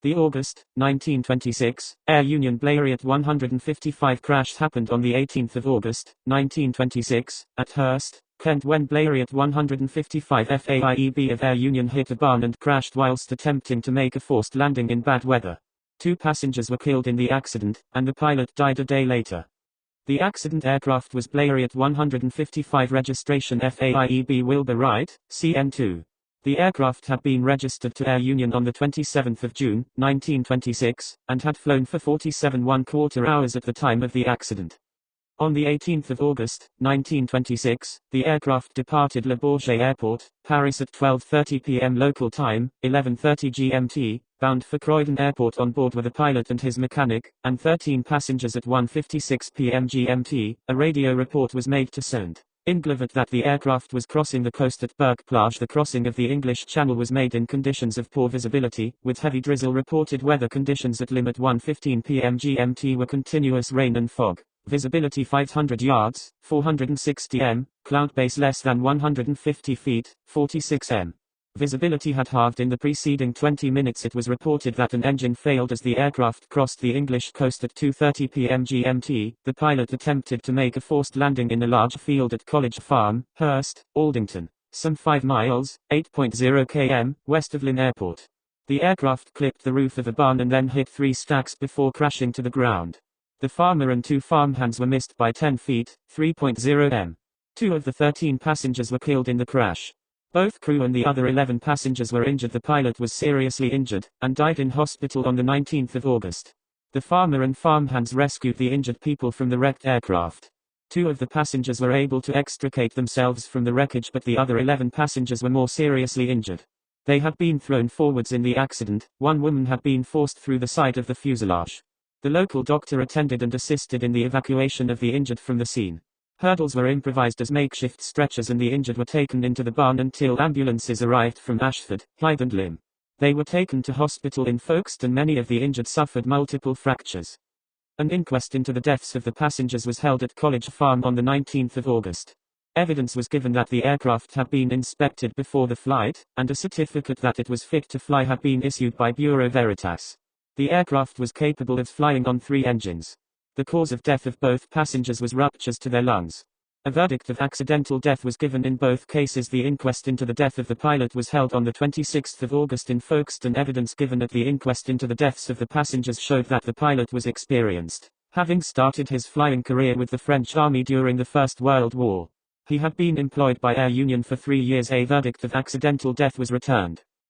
The August, 1926, Air Union Blériot 155 crash happened on the 18th of August, 1926, at Hurst, Kent when Blériot 155 FAIEB of Air Union hit a barn and crashed whilst attempting to make a forced landing in bad weather. 2 passengers were killed in the accident, and the pilot died a day later. The accident aircraft was Blériot 155 registration FAIEB Wilbur Wright, CN2. The aircraft had been registered to Air Union on the 27th of June, 1926, and had flown for 47 1/4 hours at the time of the accident. On the 18th of August, 1926, the aircraft departed Le Bourget Airport, Paris at 12:30 p.m. local time, 11:30 GMT, bound for Croydon Airport. On board were the pilot and his mechanic, and 13 passengers at 1:56 p.m. GMT. A radio report was made to St. Inglewood that the aircraft was crossing the coast at Burke Plage. The crossing of the English Channel was made in conditions of poor visibility, with heavy drizzle. Reported weather conditions at limit 1:15 p.m. GMT were continuous rain and fog. Visibility 500 yards, 460 m, cloud base less than 150 feet, 46 m. Visibility had halved in the preceding 20 minutes. It was reported that an engine failed as the aircraft crossed the English coast at 2:30 p.m. GMT. The pilot attempted to make a forced landing in a large field at College Farm, Hurst, Aldington, some 5 miles, 8.0 km, west of Lynn Airport. The aircraft clipped the roof of a barn and then hit 3 stacks before crashing to the ground. The farmer and 2 farmhands were missed by 10 feet, 3.0 m. 2 of the 13 passengers were killed in the crash. Both crew and the other 11 passengers were injured. The pilot was seriously injured, and died in hospital on the 19th of August. The farmer and farmhands rescued the injured people from the wrecked aircraft. 2 of the passengers were able to extricate themselves from the wreckage, but the other 11 passengers were more seriously injured. They had been thrown forwards in the accident. 1 woman had been forced through the side of the fuselage. The local doctor attended and assisted in the evacuation of the injured from the scene. Hurdles were improvised as makeshift stretchers, and the injured were taken into the barn until ambulances arrived from Ashford, Hythe and Lymm. They were taken to hospital in Folkestone. Many of the injured suffered multiple fractures. An inquest into the deaths of the passengers was held at College Farm on the 19th of August. Evidence was given that the aircraft had been inspected before the flight, and a certificate that it was fit to fly had been issued by Bureau Veritas. The aircraft was capable of flying on 3 engines. The cause of death of both passengers was ruptures to their lungs. A verdict of accidental death was given in both cases. The inquest into the death of the pilot was held on the 26th of August in Folkestone. Evidence given at the inquest into the deaths of the passengers showed that the pilot was experienced, having started his flying career with the French Army during the First World War. He had been employed by Air Union for 3 years. A verdict of accidental death was returned.